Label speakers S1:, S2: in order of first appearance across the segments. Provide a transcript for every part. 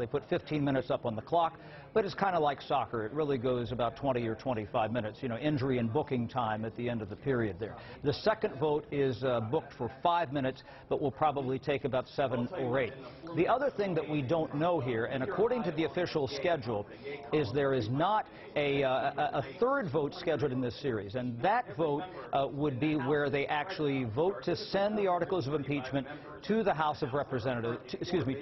S1: They put 15 minutes up on the clock, but it's kind of like soccer. It really goes about 20 or 25 minutes, you know, injury and booking time at the end of the period there. The second vote is booked for 5 minutes, but will probably take about 7 or 8. The other thing that we don't know here, and according to the official schedule, is there is not a third vote scheduled in this series, and that vote would be where they actually vote to send the articles of impeachment to the House of Representatives,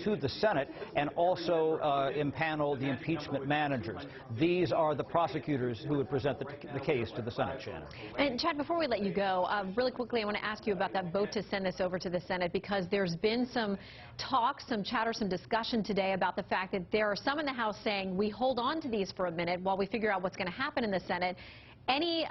S1: to the Senate, and also impanel the impeachment managers. These are the prosecutors who would present the case to the Senate, Shannon.
S2: And Chad, before we let you go, really quickly, I want to ask you about that vote to send this over to the Senate, because there's been some talk, some chatter, some discussion today about the fact that there are some in the House saying we hold on to these for a minute while we figure out what's going to happen in the Senate. Any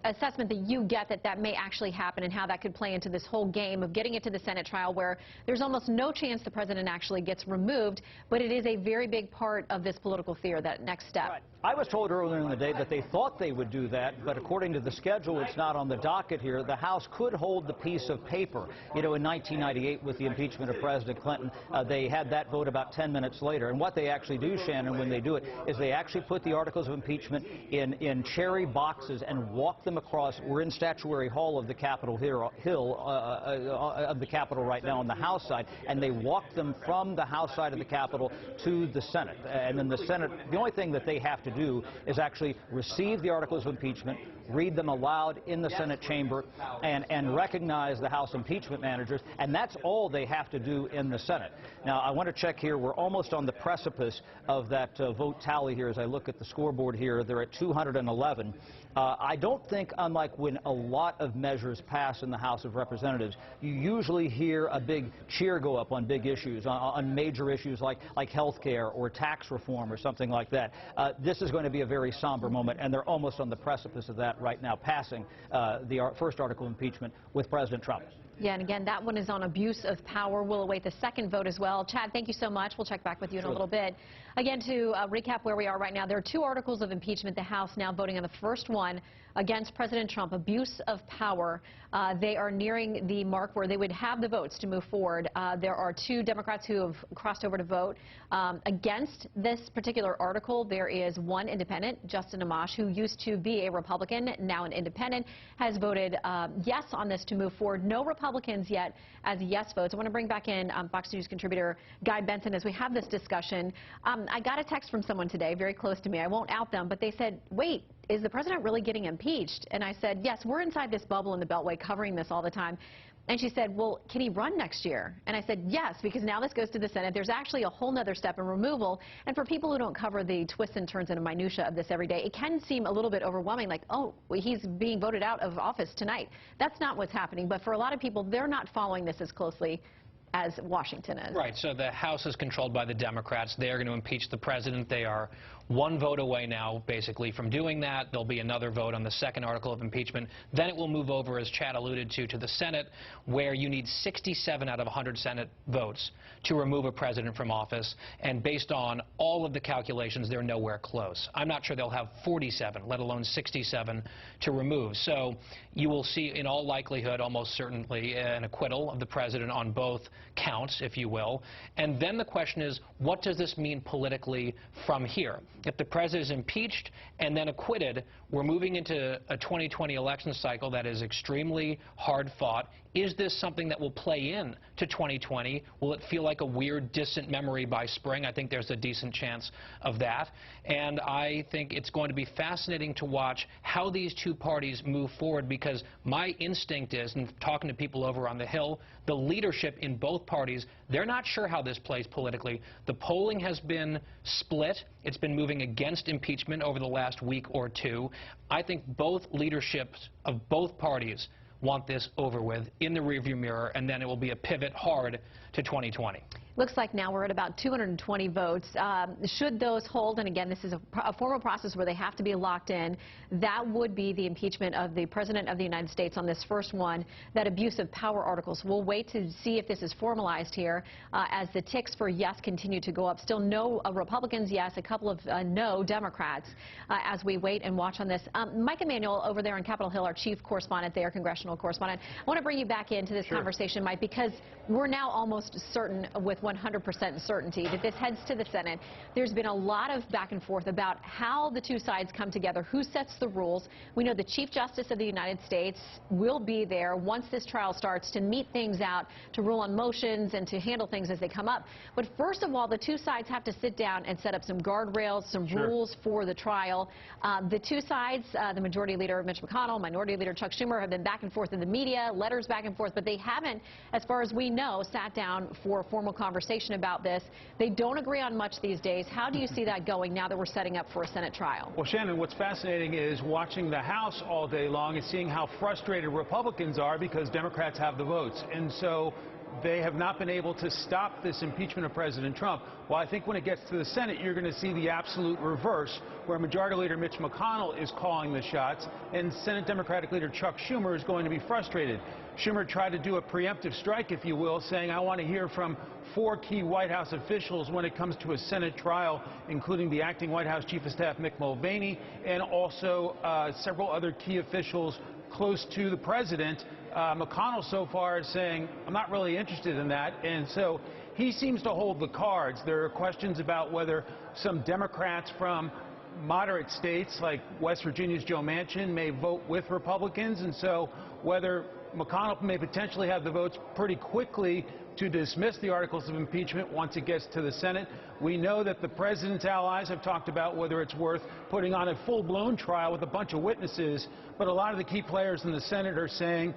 S2: assessment that you get that may actually happen, and how that could play into this whole game of getting it to the Senate trial, where there's almost no chance the president actually gets removed, but it is a very big part of this political theater, that next step?
S1: Right. I was told earlier in the day that they thought they would do that, but according to the schedule, it's not on the docket here. The House could hold the piece of paper. You know, in 1998, with the impeachment of President Clinton, they had that vote about 10 minutes later. And what they actually do, Shannon, when they do it, is they actually put the articles of impeachment in cherry boxes and walk them across. We're in Statuary Hall of the Capitol Hill of the Capitol right now on the House side, and they walk them from the House side of the Capitol to the Senate. And then the Senate, the only thing that they have to do is actually receive the articles of impeachment, read them aloud in the Senate chamber, and recognize the House impeachment managers, and that's all they have to do in the Senate. Now, I want to check here. We're almost on the precipice of that vote tally here. As I look at the scoreboard here, they're at 211. I don't think, unlike when a lot of measures pass in the House of Representatives, you usually hear a big cheer go up on big issues, on major issues like health care or tax reform or something like that. This is going to be a very somber moment, and they're almost on the precipice of that right now, passing the first article of impeachment with President Trump.
S2: Yeah, and again, that one is on abuse of power. We'll await the second vote as well. Chad, thank you so much. We'll check back with you in a little bit. Again, to recap where we are right now, there are 2 articles of impeachment. The House now voting on the first one against President Trump, abuse of power. They are nearing the mark where they would have the votes to move forward. There are 2 Democrats who have crossed over to vote against this particular article. There is 1 independent, Justin Amash, who used to be a Republican, now an independent, has voted yes on this to move forward. No Republicans yet as yes votes. I want to bring back in Fox News contributor Guy Benson as we have this discussion. I got a text from someone today, very close to me. I won't out them, but they said, wait, is the president really getting impeached? And I said, yes, we're inside this bubble in the Beltway covering this all the time. And she said, well, can he run next year? And I said, yes, because now this goes to the Senate. There's actually a whole other step in removal. And for people who don't cover the twists and turns and minutia of this every day, it can seem a little bit overwhelming, like, oh, he's being voted out of office tonight. That's not what's happening. But for a lot of people, they're not following this as closely as Washington is.
S3: Right, so the House is controlled by the Democrats. They are going to impeach the president. They are 1 vote away now, basically, from doing that. There'll be another vote on the second article of impeachment. Then it will move over, as Chad alluded to the Senate, where you need 67 out of 100 Senate votes to remove a president from office. And based on all of the calculations, they're nowhere close. I'm not sure they'll have 47, let alone 67, to remove. So you will see, in all likelihood, almost certainly, an acquittal of the president on both counts, if you will. And then the question is, what does this mean politically from here? If the president is impeached and then acquitted, we're moving into a 2020 election cycle that is extremely hard fought. Is this something that will play in to 2020? Will it feel like a weird, distant memory by spring? I think there's a decent chance of that. And I think it's going to be fascinating to watch how these 2 parties move forward, because my instinct is, and talking to people over on the Hill, the leadership in both parties, they're not sure how this plays politically. The polling has been split. It's been moving against impeachment over the last week or 2. I think both leaderships of both parties want this over with, in the rearview mirror, and then it will be a pivot hard to 2020.
S2: Looks like now we're at about 220 votes. Should those hold, and again, this is a formal process where they have to be locked in, that would be the impeachment of the President of the United States on this first one, that abuse of power articles. We'll wait to see if this is formalized here as the ticks for yes continue to go up. Still no Republicans yes, a couple of no Democrats as we wait and watch on this. Mike Emanuel over there on Capitol Hill, our chief correspondent there, congressional correspondent. I want to bring you back into this conversation, Mike, because we're now almost certain with 100% certainty that this heads to the Senate. There's been a lot of back and forth about how the two sides come together, who sets the rules. We know the Chief Justice of the United States will be there once this trial starts to meet things out, to rule on motions and to handle things as they come up. But first of all, the two sides have to sit down and set up some guardrails, some rules for the trial. The two sides, the Majority Leader Mitch McConnell, Minority Leader Chuck Schumer, have been back and forth in the media, letters back and forth, but they haven't, as far as we know, sat down for a formal conversation about this. They don't agree on much these days. How do you see that going now that we're setting up for a Senate trial?
S4: Well, Shannon, what's fascinating is watching the House all day long and seeing how frustrated Republicans are because Democrats have the votes. And so they have not been able to stop this impeachment of President Trump. Well, I think when it gets to the Senate, you're going to see the absolute reverse, where Majority Leader Mitch McConnell is calling the shots, and Senate Democratic Leader Chuck Schumer is going to be frustrated. Schumer tried to do a preemptive strike, if you will, saying, I want to hear from 4 key White House officials when it comes to a Senate trial, including the acting White House Chief of Staff Mick Mulvaney, and also several other key officials close to the president. McConnell so far is saying, I'm not really interested in that, and so he seems to hold the cards. There are questions about whether some Democrats from moderate states like West Virginia's Joe Manchin may vote with Republicans, and so whether McConnell may potentially have the votes pretty quickly to dismiss the articles of impeachment once it gets to the Senate. We know that the president's allies have talked about whether it's worth putting on a full-blown trial with a bunch of witnesses, but a lot of the key players in the Senate are saying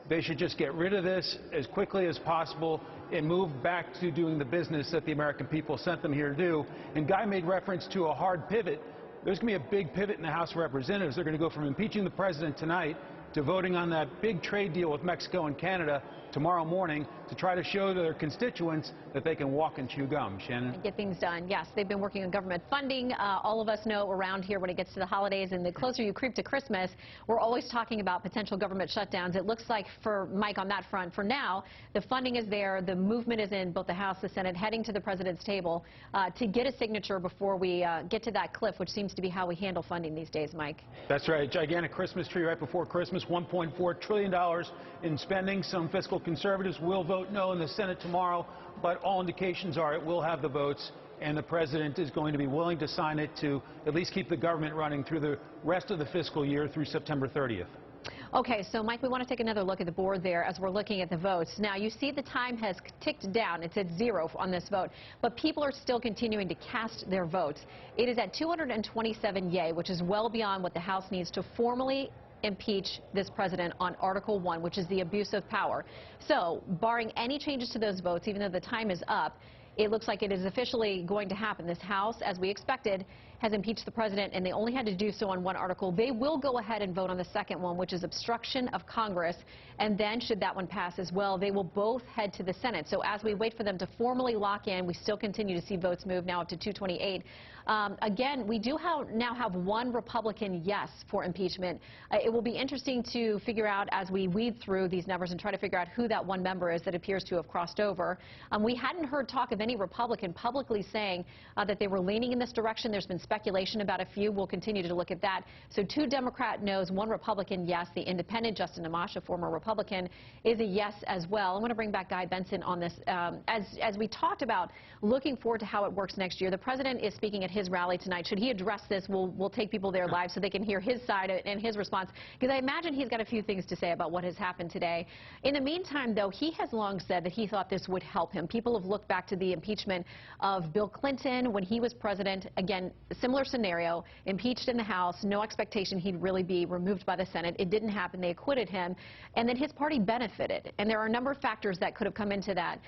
S4: they should just get rid of this as quickly as possible and move back to doing the business that the American people sent them here to do. And Guy made reference to a hard pivot. There's going to be a big pivot in the House of Representatives. They're going to go from impeaching the president tonight to voting on that big trade deal with Mexico and Canada tomorrow morning to try to show to their constituents that they can walk and chew gum. Shannon?
S2: And get things done. Yes, they've been working on government funding. All of us know around here when it gets to the holidays and the closer you creep to Christmas, we're always talking about potential government shutdowns. It looks like for Mike on that front, for now, the funding is there. The movement is in both the House, the Senate, heading to the president's table to get a signature before we get to that cliff, which seems to be how we handle funding these days, Mike.
S4: That's right. Gigantic Christmas tree right before Christmas. $1.4 trillion in spending. Some fiscal conservatives will vote no in the Senate tomorrow, but all indications are it will have the votes, and the president is going to be willing to sign it to at least keep the government running through the rest of the fiscal year through September 30th.
S2: Okay, so Mike, we want to take another look at the board there as we're looking at the votes. Now, you see the time has ticked down. It's at 0 on this vote, but people are still continuing to cast their votes. It is at 227 yay, which is well beyond what the House needs to formally impeach this president on Article 1, which is the abuse of power. So, barring any changes to those votes, even though the time is up, it looks like it is officially going to happen. This House, as we expected, has impeached the president, and they only had to do so on one article. They will go ahead and vote on the second one, which is obstruction of Congress, and then, should that one pass as well, they will both head to the Senate. So as we wait for them to formally lock in, we still continue to see votes move now up to 228. Again, we do now have one Republican yes for impeachment. It will be interesting to figure out as we weed through these numbers and try to figure out who that one member is that appears to have crossed over. We hadn't heard talk of any Republican publicly saying that they were leaning in this direction. There's been speculation about a few. We'll continue to look at that. So 2 Democrat no's, 1 Republican yes. The independent Justin Amash, a former Republican, is a yes as well. I'm going to bring back Guy Benson on this. As we talked about looking forward to how it works next year, the president is speaking at his rally tonight. Should he address this, we'll take people there live so they can hear his side and his response, because I imagine he's got a few things to say about what has happened today. In the meantime, though, he has long said that he thought this would help him. People have looked back to the impeachment of Bill Clinton when he was president. Again, similar scenario, impeached in the House, no expectation he'd really be removed by the Senate. It didn't happen. They acquitted him, and then his party benefited. And there are a number of factors that could have come into that.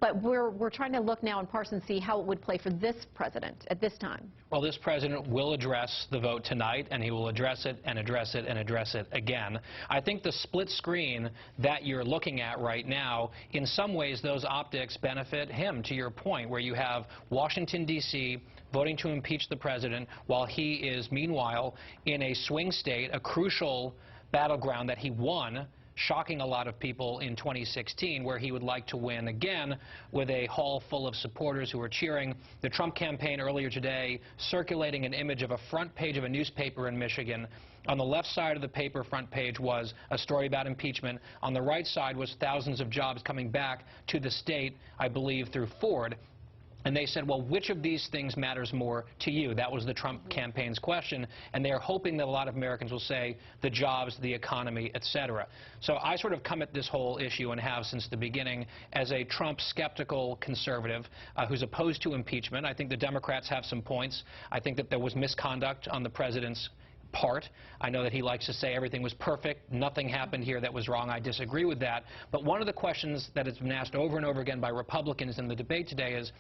S2: But we're trying to look now and parse and see how it would play for this president at this time.
S3: Well, this president will address the vote tonight, and he will address it and address it and address it again. I think the split screen that you're looking at right now, in some ways those optics benefit him, to your point, where you have Washington, D.C., voting to impeach the president while he is, meanwhile, in a swing state, a crucial battleground that he won, shocking a lot of people in 2016, where he would like to win again with a hall full of supporters who are cheering. The Trump campaign earlier today circulating an image of a front page of a newspaper in Michigan. On the left side of the paper front page was a story about impeachment. On the right side was thousands of jobs coming back to the state, I believe, through Ford. And they said, well, which of these things matters more to you? That was the Trump campaign's question. And they are hoping that a lot of Americans will say the jobs, the economy, et cetera. So I sort of come at this whole issue, and have since the beginning, as a Trump skeptical conservative who's opposed to impeachment. I think the Democrats have some points. I think that there was misconduct on the president's part. I know that he likes to say everything was perfect, nothing happened here that was wrong. I disagree with that. But one of the questions that has been asked over and over again by Republicans in the debate today is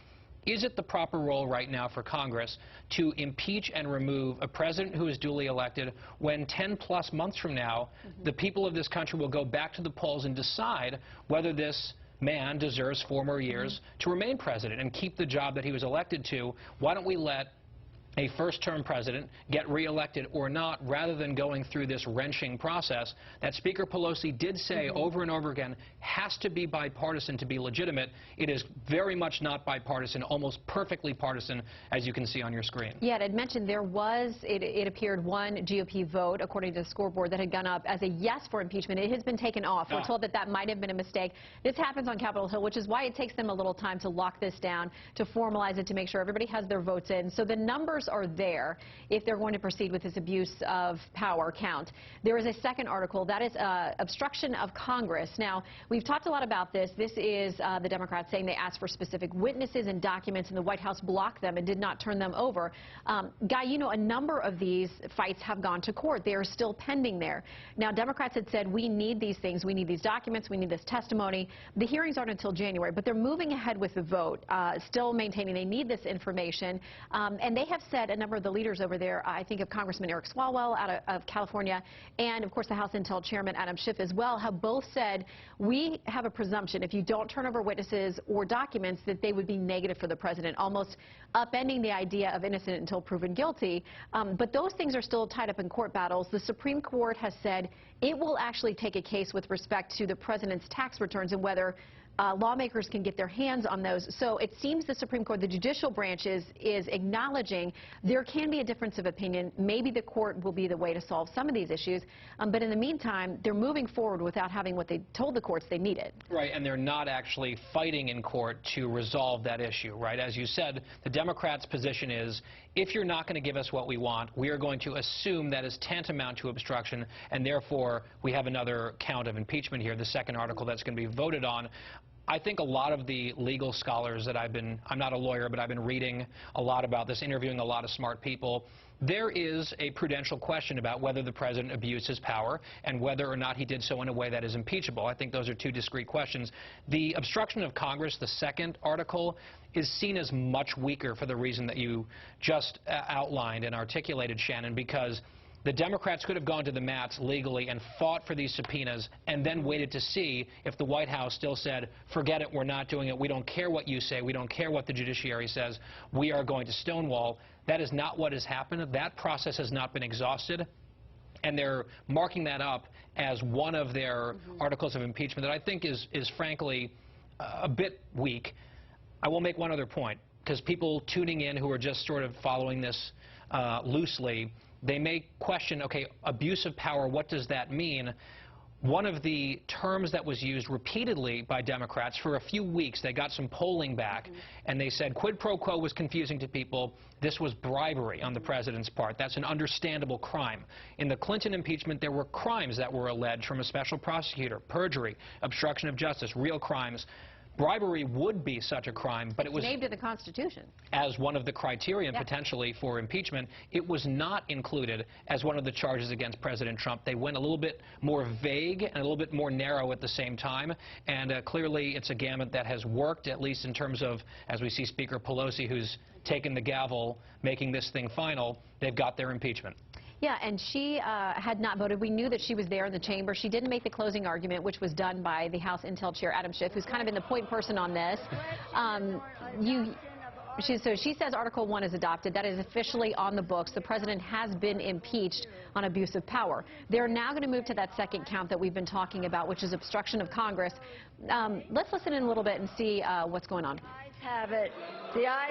S3: it the proper role right now for Congress to impeach and remove a president who is duly elected when 10+ months from now the people of this country will go back to the polls and decide whether this man deserves 4 more years to remain president and keep the job that he was elected to? Why don't we let a first-term president get reelected or not, rather than going through this wrenching process that Speaker Pelosi did say over and over again has to be bipartisan to be legitimate. It is very much not bipartisan, almost perfectly partisan, as you can see on your screen.
S2: Yeah, it had mentioned there was, it appeared, one GOP vote, according to the scoreboard, that had gone up as a yes for impeachment. It has been taken off. We're told that that might have been a mistake. This happens on Capitol Hill, which is why it takes them a little time to lock this down, to formalize it, to make sure everybody has their votes in. So the numbers are there if they're going to proceed with this abuse of power count. There is a second article that is obstruction of Congress. Now, we've talked a lot about this. This is the Democrats saying they asked for specific witnesses and documents, and the White House blocked them and did not turn them over. Guy, you know, a number of these fights have gone to court. They are still pending there. Now, Democrats had said, we need these things. We need these documents. We need this testimony. The hearings aren't until January, but they're moving ahead with the vote, still maintaining they need this information. And they have said, a number of the leaders over there, I think of Congressman Eric Swalwell out of California, and of course the House Intel Chairman Adam Schiff as well, have both said we have a presumption if you don't turn over witnesses or documents that they would be negative for the president, almost upending the idea of innocent until proven guilty. But those things are still tied up in court battles. The Supreme Court has said it will actually take a case with respect to the president's tax returns and whether lawmakers can get their hands on those. So it seems the Supreme Court, the judicial branch, is acknowledging there can be a difference of opinion. Maybe the court will be the way to solve some of these issues. But in the meantime, they're moving forward without having what they told the courts they needed.
S3: Right, and they're not actually fighting in court to resolve that issue, right? As you said, the Democrats' position is, if you're not going to give us what we want, we are going to assume that is tantamount to obstruction, and therefore we have another count of impeachment here, the second article that's going to be voted on. I think a lot of the legal scholars that I'm not a lawyer, but I've been reading a lot about this, interviewing a lot of smart people. There is a prudential question about whether the president abused his power and whether or not he did so in a way that is impeachable. I think those are two discrete questions. The obstruction of Congress, the second article, is seen as much weaker for the reason that you just outlined and articulated, Shannon, because the Democrats could have gone to the mats legally and fought for these subpoenas and then waited to see if the White House still said, forget it, we're not doing it, we don't care what you say, we don't care what the judiciary says, we are going to stonewall. That is not what has happened. That process has not been exhausted, and they're marking that up as one of their articles of impeachment that I think is frankly a bit weak. I will make one other point, because people tuning in who are just sort of following this loosely, they may question, okay, abuse of power, what does that mean? One of the terms that was used repeatedly by Democrats for a few weeks, they got some polling back, and they said quid pro quo was confusing to people. This was bribery on the president's part. That's an understandable crime. In the Clinton impeachment, there were crimes that were alleged from a special prosecutor, perjury, obstruction of justice, real crimes. Bribery would be such a crime, but it was
S2: named in the Constitution
S3: as one of the criteria potentially for impeachment. It was not included as one of the charges against President Trump. They went a little bit more vague and a little bit more narrow at the same time, and clearly it's a gamut that has worked, at least in terms of, as we see Speaker Pelosi, who's taken the gavel, making this thing final, they've got their impeachment.
S2: Yeah, and she had not voted. We knew that she was there in the chamber. She didn't make the closing argument, which was done by the House Intel Chair Adam Schiff, who's kind of been the point person on this. So she says Article 1 is adopted. That is officially on the books. The president has been impeached on abuse of power. They're now going to move to that second count that we've been talking about, which is obstruction of Congress. Let's listen in a little bit and see what's going on.
S5: The ayes have it. The ayes